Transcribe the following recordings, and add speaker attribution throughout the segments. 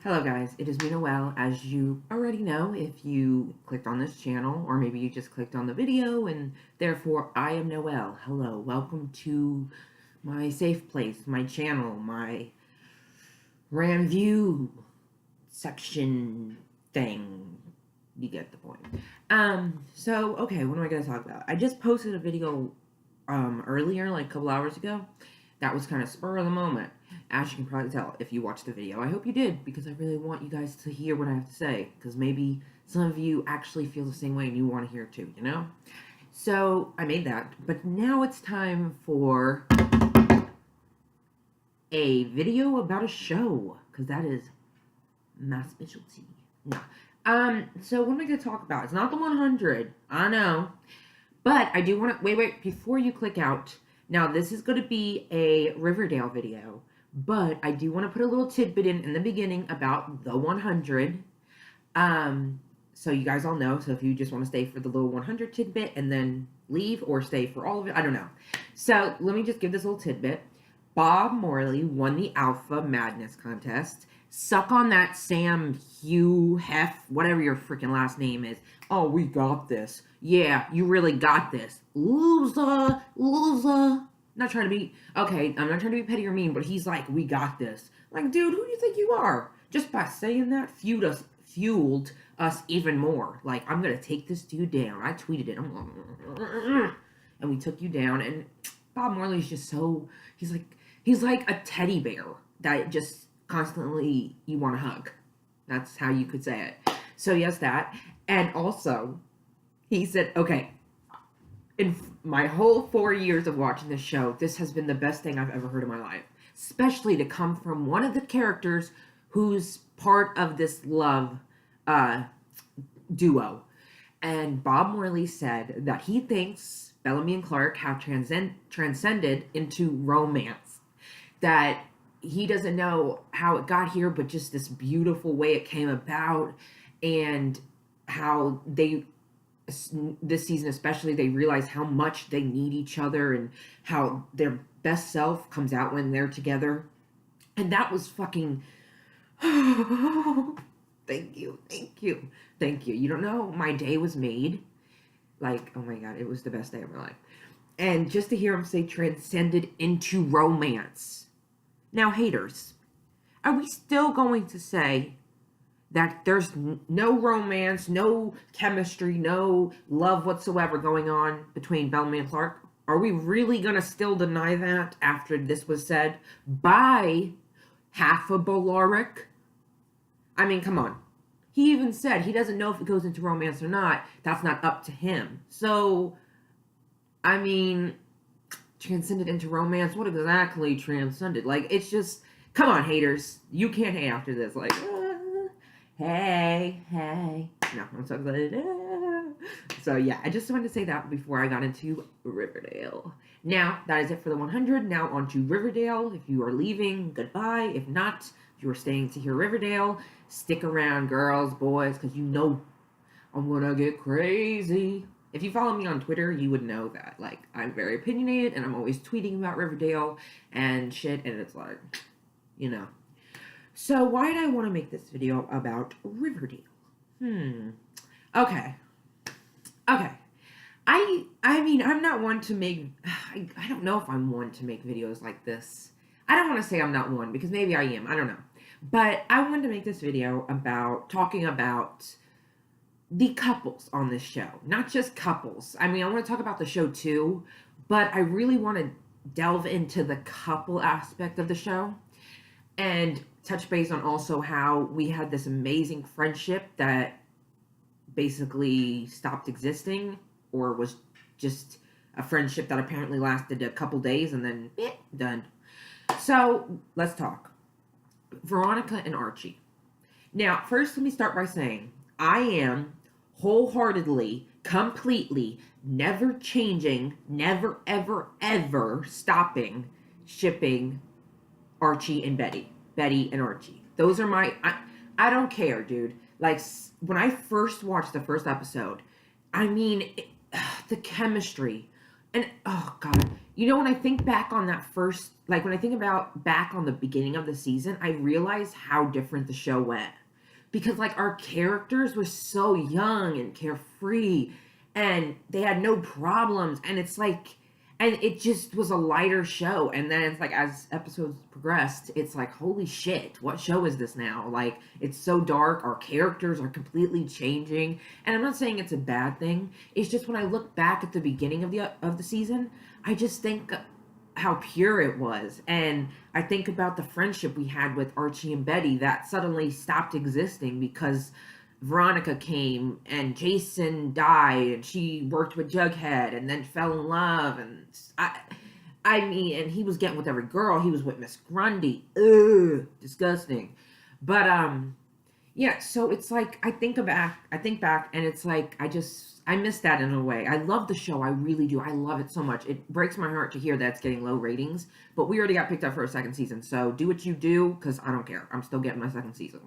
Speaker 1: Hello guys, it is me Noelle. As you already know, if you clicked on this channel, or maybe you just clicked on the video, and therefore I am Noelle. Hello, welcome to my safe place, my channel, my review section thing. You get the point. Okay, what am I gonna talk about? I just posted a video earlier, like a couple hours ago. That was kind of spur of the moment, as you can probably tell if you watched the video. I hope you did, because I really want you guys to hear what I have to say, because maybe some of you actually feel the same way and you want to hear it too, you know? So, I made that, but now it's time for a video about a show, because that is my specialty. No. So what am I going to talk about? It's not the 100, I know, but I do want to, wait, before you click out, now this is going to be a Riverdale video, but I do want to put a little tidbit in the beginning about the 100, so you guys all know, so if you just want to stay for the little 100 tidbit and then leave, or stay for all of it, I don't know. So let me just give this little tidbit. Bob Morley won the Alpha Madness contest. Suck on that, Sam Hugh Hef, whatever your freaking last name is. Oh, we got this. Yeah, you really got this. Loser. Not trying to be, okay, I'm not trying to be petty or mean, but he's like, we got this. Like, dude, who do you think you are? Just by saying that, fueled us even more. Like, I'm gonna take this dude down. I tweeted it. And we took you down. And Bob Morley's just so, he's like a teddy bear that just constantly you want to hug. That's how you could say it. So yes, that. And also, he said, okay, in my whole 4 years of watching this show, this has been the best thing I've ever heard in my life. Especially to come from one of the characters who's part of this love duo. And Bob Morley said that he thinks Bellamy and Clark have transcended into romance. That he doesn't know how it got here, but just this beautiful way it came about, and how they, this season especially, they realize how much they need each other and how their best self comes out when they're together. And that was fucking thank you. You don't know, my day was made. Like, oh my god, it was the best day of my life. And just to hear him say transcended into romance. Now, haters, are we still going to say that there's no romance, no chemistry, no love whatsoever going on between Bellamy and Clark? Are we really going to still deny that after this was said by half a Bolaric? I mean, come on. He even said he doesn't know if it goes into romance or not. That's not up to him. So, I mean, transcended into romance? What exactly transcended? Like, it's just, come on, haters. You can't hate after this. Like, hey. No, I'm so excited. So, yeah, I just wanted to say that before I got into Riverdale. Now, that is it for the 100. Now, on to Riverdale. If you are leaving, goodbye. If not, if you are staying to hear Riverdale, stick around, girls, boys, because you know I'm gonna get crazy. If you follow me on Twitter, you would know that. Like, I'm very opinionated, and I'm always tweeting about Riverdale and shit, and it's like, you know. So, why did I want to make this video about Riverdale? Okay. I mean, I'm not one to make, I don't know if I'm one to make videos like this. I don't want to say I'm not one, because maybe I am, I don't know. But I wanted to make this video about talking about the couples on this show. Not just couples. I mean, I want to talk about the show too, but I really want to delve into the couple aspect of the show and touch base on also how we had this amazing friendship that basically stopped existing, or was just a friendship that apparently lasted a couple days and then done. So let's talk. Veronica and Archie. Now, first, let me start by saying I am wholeheartedly, completely, never changing, never, ever stopping shipping Archie and Betty. Betty and Archie. Those are my, I don't care, dude. Like, when I first watched the first episode, I mean, the chemistry, And oh god, you know, when I think back on that first, like when I think about back on the beginning of the season, I realize how different the show went, because like our characters were so young and carefree, and they had no problems, and it's like, and it just was a lighter show. And then it's like, as episodes progressed, it's like, holy shit, what show is this now? Like, it's so dark, our characters are completely changing. And I'm not saying it's a bad thing, it's just when I look back at the beginning of the season, I just think how pure it was. And I think about the friendship we had with Archie and Betty that suddenly stopped existing because Veronica came and Jason died and she worked with Jughead and then fell in love. And I mean, and he was getting with every girl. He was with Miss Grundy. Ugh, disgusting. But yeah, so it's like I think back, and it's like I miss that in a way. I love the show, I really do. I love it so much. It breaks my heart to hear that it's getting low ratings, but we already got picked up for a second season. So do what you do, because I don't care. I'm still getting my second season.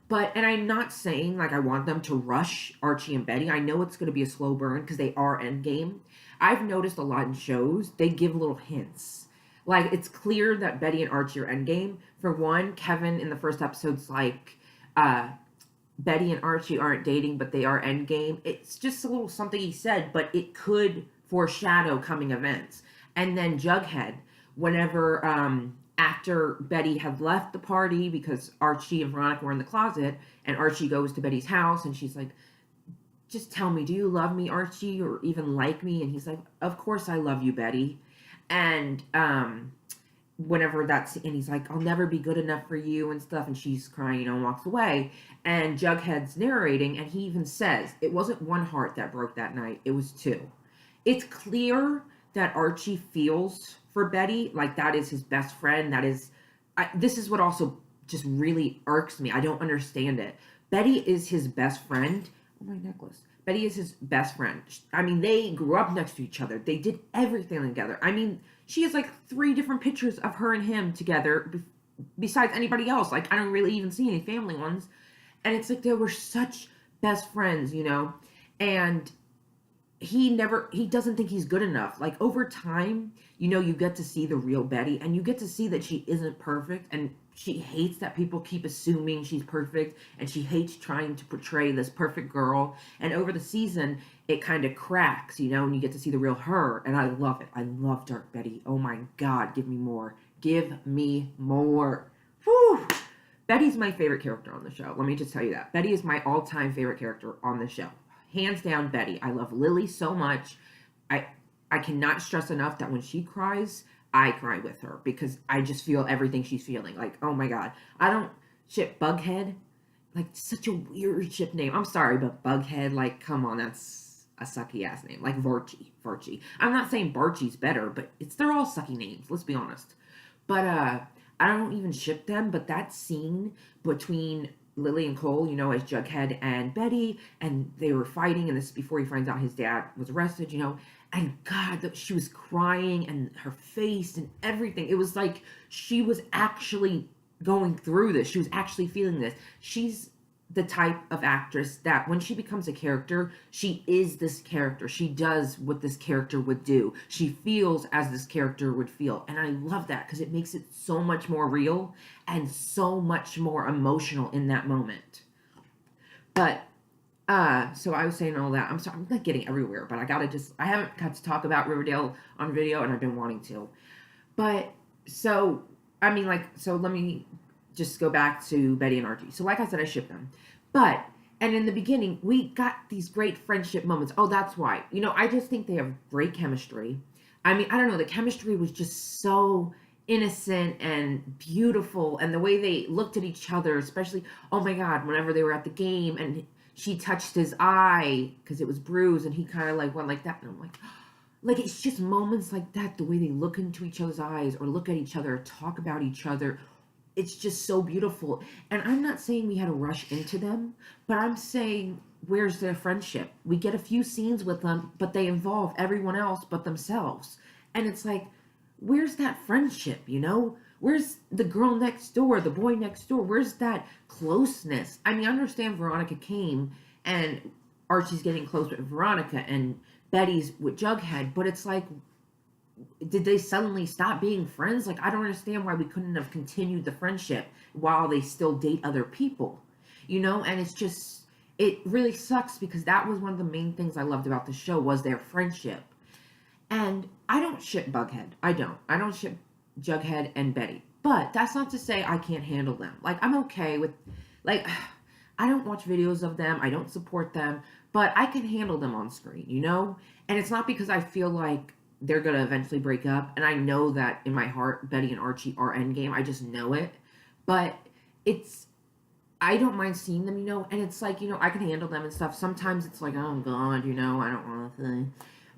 Speaker 1: But, and I'm not saying like I want them to rush Archie and Betty. I know it's going to be a slow burn because they are endgame. I've noticed a lot in shows they give little hints. Like, it's clear that Betty and Archie are endgame. For one, Kevin in the first episode's like, uh, Betty and Archie aren't dating, but they are endgame. It's just a little something he said, but it could foreshadow coming events. And then Jughead, whenever after Betty had left the party because Archie and Veronica were in the closet, and Archie goes to Betty's house, and she's like, "Just tell me, do you love me, Archie, or even like me?" And he's like, "Of course I love you, Betty." And whenever that's, and he's like, "I'll never be good enough for you," and stuff, and she's crying, you know, and walks away. And Jughead's narrating, and he even says it wasn't one heart that broke that night, it was two. It's clear that Archie feels for Betty, like that is his best friend. That is, this is what also just really irks me. I don't understand it. Betty is his best friend. Oh, my necklace. Betty is his best friend. I mean, they grew up next to each other. They did everything together. I mean, she has like three different pictures of her and him together, besides anybody else. Like, I don't really even see any family ones. And it's like they were such best friends, you know? And he doesn't think he's good enough. Like, over time, you know, you get to see the real Betty, and you get to see that she isn't perfect, and she hates that people keep assuming she's perfect, and she hates trying to portray this perfect girl. And over the season, it kind of cracks, you know, and you get to see the real her. And I love it. I love Dark Betty. Oh my god, give me more. Give me more. Whew. Betty's my favorite character on the show. Let me just tell you that. Betty is my all-time favorite character on the show. Hands down, Betty. I love Lily so much. I I cannot stress enough that when she cries, I cry with her because I just feel everything she's feeling. Like, oh my god. I don't ship Bughead. Like, such a weird ship name. I'm sorry, but Bughead, like, come on, that's a sucky ass name. Like Varchie. I'm not saying Barchie's better, but they're all sucky names, let's be honest. But I don't even ship them, but that scene between Lily and Cole, you know, as Jughead and Betty, and they were fighting, and this is before he finds out his dad was arrested, you know, and God, she was crying, and her face and everything. It was like she was actually going through this. She was actually feeling this. She's the type of actress that when she becomes a character, she is this character. She does what this character would do. She feels as this character would feel. And I love that because it makes it so much more real and so much more emotional in that moment. But so I was saying all that. I'm sorry, I'm not getting everywhere, but I haven't got to talk about Riverdale on video, and I've been wanting to. But so I mean, like, so let me just go back to Betty and Archie. So like I said, I ship them. But and in the beginning, we got these great friendship moments. Oh, that's why. You know, I just think they have great chemistry. I mean, I don't know, the chemistry was just so innocent and beautiful, and the way they looked at each other, especially, oh my god, whenever they were at the game and she touched his eye because it was bruised, and he kind of like went like that, and I'm like, it's just moments like that, the way they look into each other's eyes or look at each other, talk about each other. It's just so beautiful. And I'm not saying we had to rush into them, but I'm saying, where's their friendship? We get a few scenes with them, but they involve everyone else but themselves. And it's like, where's that friendship, you know? Where's the girl next door, the boy next door? Where's that closeness? I mean, I understand Veronica came and Archie's getting close with Veronica, and Betty's with Jughead, but it's like, did they suddenly stop being friends? Like, I don't understand why we couldn't have continued the friendship while they still date other people, you know? And it's just, it really sucks because that was one of the main things I loved about the show was their friendship. And I don't ship Bughead. I don't. I don't ship Jughead and Betty. But that's not to say I can't handle them. Like, I'm okay with, like, I don't watch videos of them. I don't support them. But I can handle them on screen, you know? And it's not because I feel like they're going to eventually break up. And I know that in my heart, Betty and Archie are endgame. I just know it. But it's, I don't mind seeing them, you know? And it's like, you know, I can handle them and stuff. Sometimes it's like, oh, God, you know, I don't want to.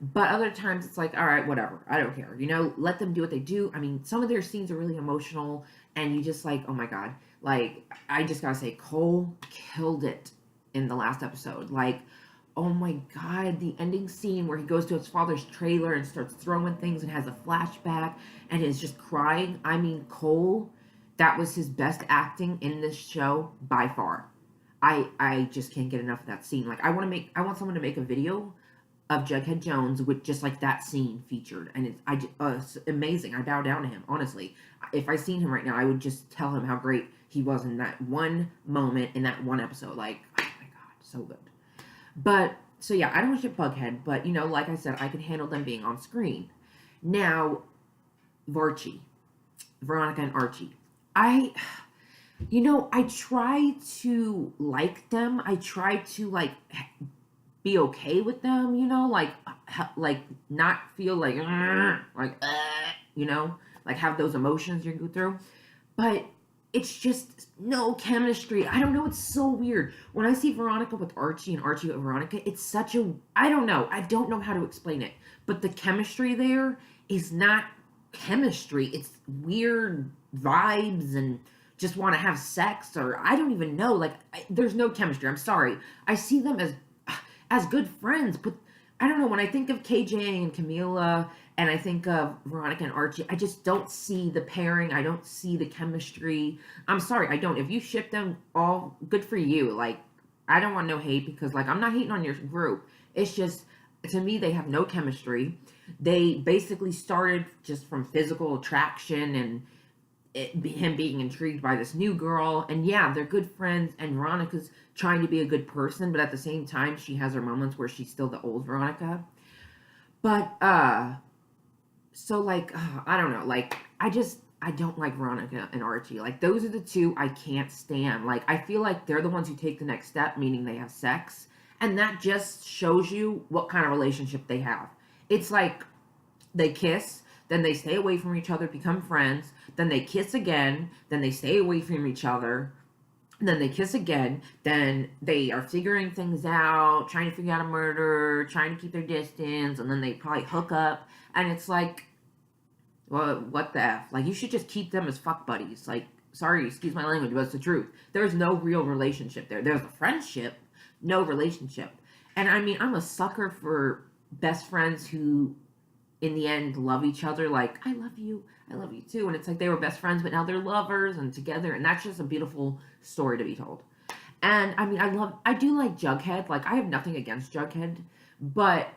Speaker 1: But other times it's like, all right, whatever. I don't care. You know, let them do what they do. I mean, some of their scenes are really emotional, and you just like, oh my God. Like, I just gotta say, Cole killed it in the last episode. Like, oh my God, the ending scene where he goes to his father's trailer and starts throwing things and has a flashback and is just crying. I mean, Cole, that was his best acting in this show by far. I just can't get enough of that scene. Like, I want someone to make a video of Jughead Jones with just like that scene featured, and it's amazing. I bow down to him, honestly. If I seen him right now, I would just tell him how great he was in that one moment in that one episode. Like, oh my God, so good. But so yeah, I don't ship Bughead, but you know, like I said, I can handle them being on screen. Now, Varchie, Veronica and Archie, I. You know, I try to like them. I try to like be okay with them, you know, like not feel like you know, like have those emotions you go through. But it's just no chemistry. I don't know. It's so weird. When I see Veronica with Archie and Archie with Veronica, it's such a I don't know. I don't know how to explain it. But the chemistry there is not chemistry. It's weird vibes and just want to have sex or I don't even know. Like there's no chemistry. I'm sorry. I see them as good friends. But I don't know, when I think of KJ and Camila and I think of Veronica and Archie, I just don't see the pairing. I don't see the chemistry. I'm sorry, I don't. If you ship them all, good for you. Like, I don't want no hate because, like, I'm not hating on your group. It's just, to me, they have no chemistry. They basically started just from physical attraction and him being intrigued by this new girl. And yeah, they're good friends. And Veronica's trying to be a good person, but at the same time, she has her moments where she's still the old Veronica. But so like I don't know, like I don't like Veronica and Archie. Like those are the two I can't stand. Like I feel like they're the ones who take the next step, meaning they have sex, and that just shows you what kind of relationship they have. It's like they kiss, then they stay away from each other, become friends, then they kiss again, then they stay away from each other, then they kiss again, then they are figuring things out, trying to figure out a murder, trying to keep their distance, and then they probably hook up, and it's like, well, what the F? Like, you should just keep them as fuck buddies. Like, sorry, excuse my language, but it's the truth. There's no real relationship there. There's a friendship, no relationship. And I mean, I'm a sucker for best friends who in the end love each other. Like, I love you too, and it's like they were best friends but now they're lovers and together, and that's just a beautiful story to be told. And I mean, I do like Jughead. Like, I have nothing against Jughead, but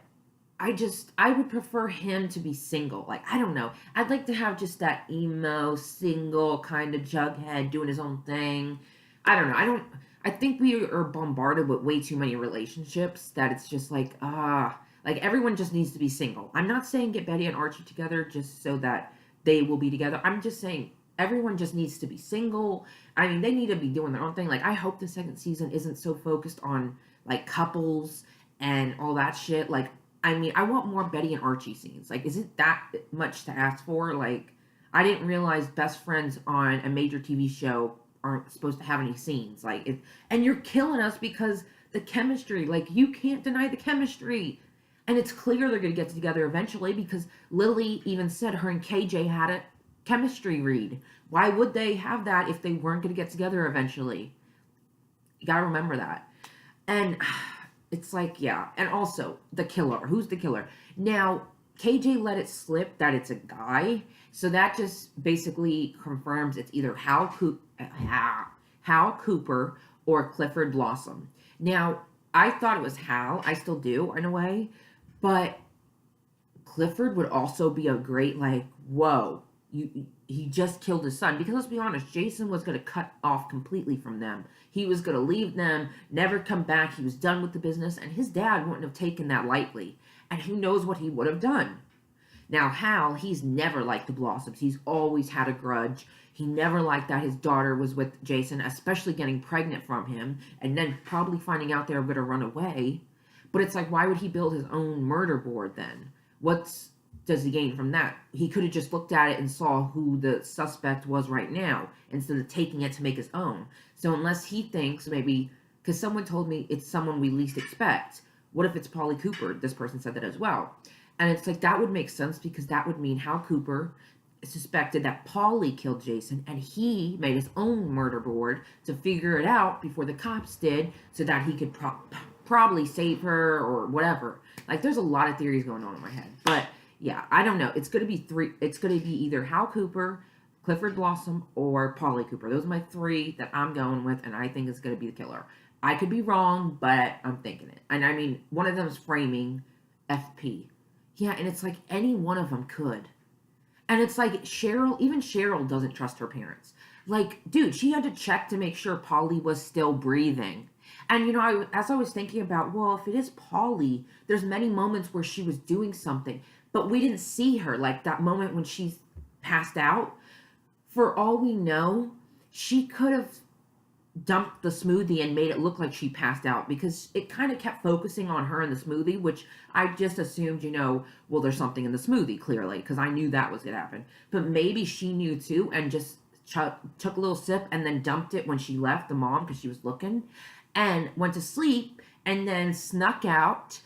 Speaker 1: I would prefer him to be single. Like, I don't know, I'd like to have just that emo single kind of Jughead doing his own thing. I think we are bombarded with way too many relationships that it's just like everyone just needs to be single. I'm not saying get Betty and Archie together just so that they will be together. I'm just saying everyone just needs to be single. I mean, they need to be doing their own thing. Like, I hope the second season isn't so focused on like couples and all that shit. Like, I mean, I want more Betty and Archie scenes. Like, is it that much to ask for? Like, I didn't realize best friends on a major TV show aren't supposed to have any scenes. Like, and you're killing us because the chemistry. Like, you can't deny the chemistry. And it's clear they're going to get together eventually because Lily even said her and KJ had a chemistry read. Why would they have that if they weren't going to get together eventually? You got to remember that. And it's like, yeah. And also, the killer. Who's the killer? Now, KJ let it slip that it's a guy. So that just basically confirms it's either Hal Cooper or Clifford Blossom. Now, I thought it was Hal. I still do, in a way. But Clifford would also be a great, like, whoa, he just killed his son. Because let's be honest, Jason was going to cut off completely from them. He was going to leave them, never come back. He was done with the business, and his dad wouldn't have taken that lightly. And who knows what he would have done. Now, Hal, he's never liked the Blossoms. He's always had a grudge. He never liked that his daughter was with Jason, especially getting pregnant from him, and then probably finding out they were going to run away. But it's like, why would he build his own murder board then? What's does he gain from that? He could have just looked at it and saw who the suspect was right now instead of taking it to make his own. So unless he thinks maybe, because someone told me it's someone we least expect, what if it's Polly Cooper? This person said that as well. And it's like, that would make sense because that would mean Hal Cooper suspected that Polly killed Jason and he made his own murder board to figure it out before the cops did so that he could probably save her or whatever. Like, there's a lot of theories going on in my head. But yeah, I don't know. It's going to be three. It's going to be either Hal Cooper, Clifford Blossom, or Polly Cooper. Those are my three that I'm going with, and I think it's going to be the killer. I could be wrong, but I'm thinking it. And I mean, one of them is framing FP. Yeah, and it's like any one of them could. And it's like Cheryl, even Cheryl doesn't trust her parents. Like, dude, she had to check to make sure Polly was still breathing. And you know, as I was thinking about, well, if it is Polly, there's many moments where she was doing something, but we didn't see her. Like that moment when she's passed out. For all we know, she could have dumped the smoothie and made it look like she passed out because it kind of kept focusing on her and the smoothie, which I just assumed, you know, well, there's something in the smoothie clearly because I knew that was going to happen. But maybe she knew too and just took a little sip and then dumped it when she left the mom because she was looking and went to sleep and then snuck out,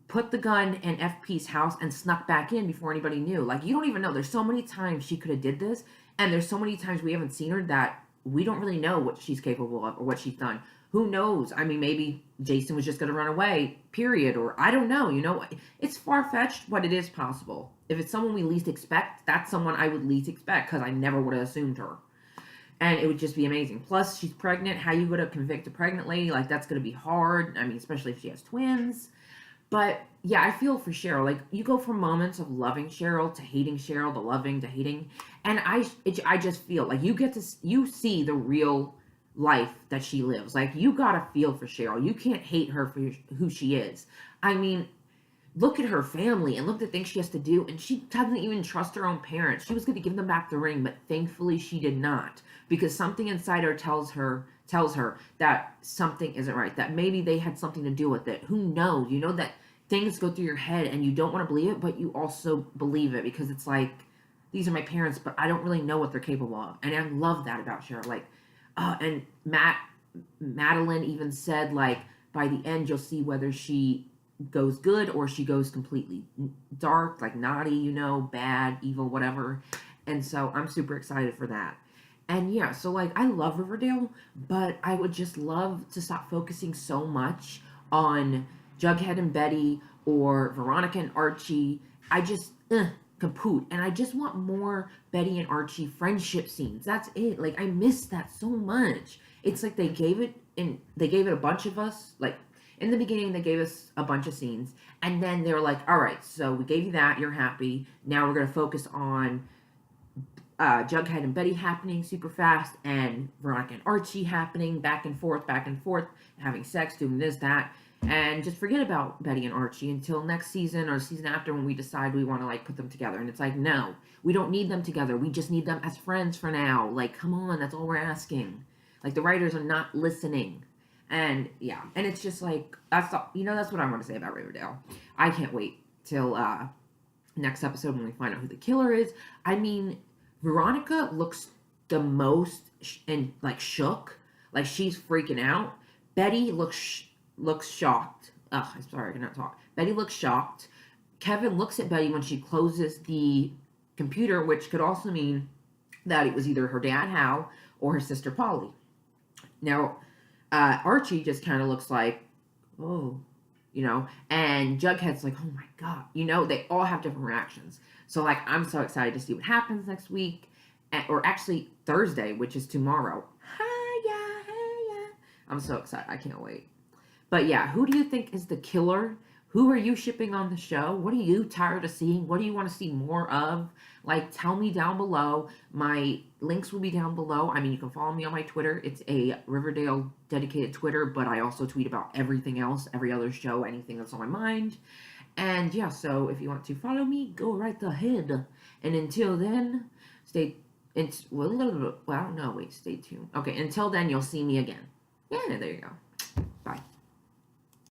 Speaker 1: put the gun in FP's house and snuck back in before anybody knew. Like, you don't even know. There's so many times she could have did this, and there's so many times we haven't seen her that we don't really know what she's capable of or what she's done. Who knows? I mean, maybe Jason was just going to run away, period, or I don't know. You know, it's far-fetched, but it is possible. If it's someone we least expect, that's someone I would least expect because I never would have assumed her. And it would just be amazing. Plus, she's pregnant. How you going to convict a pregnant lady? Like, that's going to be hard. I mean, especially if she has twins. But yeah, I feel for Cheryl. Like, you go from moments of loving Cheryl to hating Cheryl to loving to hating, and I just feel like you see the real life that she lives. Like, you gotta feel for Cheryl. You can't hate her for who she is. I mean, look at her family and look at the things she has to do, and she doesn't even trust her own parents. She was going to give them back the ring, but thankfully she did not because something inside her tells her that something isn't right, that maybe they had something to do with it. Who knows? You know that things go through your head and you don't want to believe it, but you also believe it because it's like, these are my parents, but I don't really know what they're capable of. And I love that about Cheryl. Like, and Madeline even said, like, by the end, you'll see whether she goes good or she goes completely dark, like naughty, you know, bad, evil, whatever. And so I'm super excited for that. And yeah, so like I love Riverdale, but I would just love to stop focusing so much on Jughead and Betty or Veronica and Archie. I just kaput. And I just want more Betty and Archie friendship scenes. That's it. Like, I miss that so much. It's like they gave it a bunch of us, like in the beginning they gave us a bunch of scenes and then they were like, all right, so we gave you that, you're happy, now we're going to focus on Jughead and Betty happening super fast and Veronica and Archie happening back and forth, having sex, doing this, that, and just forget about Betty and Archie until next season or season after when we decide we want to like put them together. And it's like, no, we don't need them together, we just need them as friends for now. Like, come on, that's all we're asking. Like, the writers are not listening. And yeah, and it's just like, that's all, you know, that's what I want to say about Riverdale. I can't wait till next episode when we find out who the killer is. I mean, Veronica looks the most and like shook, like she's freaking out. Betty looks shocked. Ugh, I'm sorry, I cannot talk. Betty looks shocked. Kevin looks at Betty when she closes the computer, which could also mean that it was either her dad Hal or her sister Polly. Now, Archie just kind of looks like, oh, you know, and Jughead's like, oh my god, you know, they all have different reactions. So like, I'm so excited to see what happens next week, or actually Thursday, which is tomorrow. Hiya, hiya. I'm so excited. I can't wait. But yeah, who do you think is the killer? Who are you shipping on the show? What are you tired of seeing? What do you want to see more of? Like, tell me down below. My links will be down below. I mean, you can follow me on my Twitter. It's a Riverdale dedicated Twitter, but I also tweet about everything else, every other show, anything that's on my mind. And yeah, so if you want to follow me, go right ahead. And until then, stay. Well, I don't know. Wait, stay tuned. Okay, until then, you'll see me again. Yeah, there you go. Bye.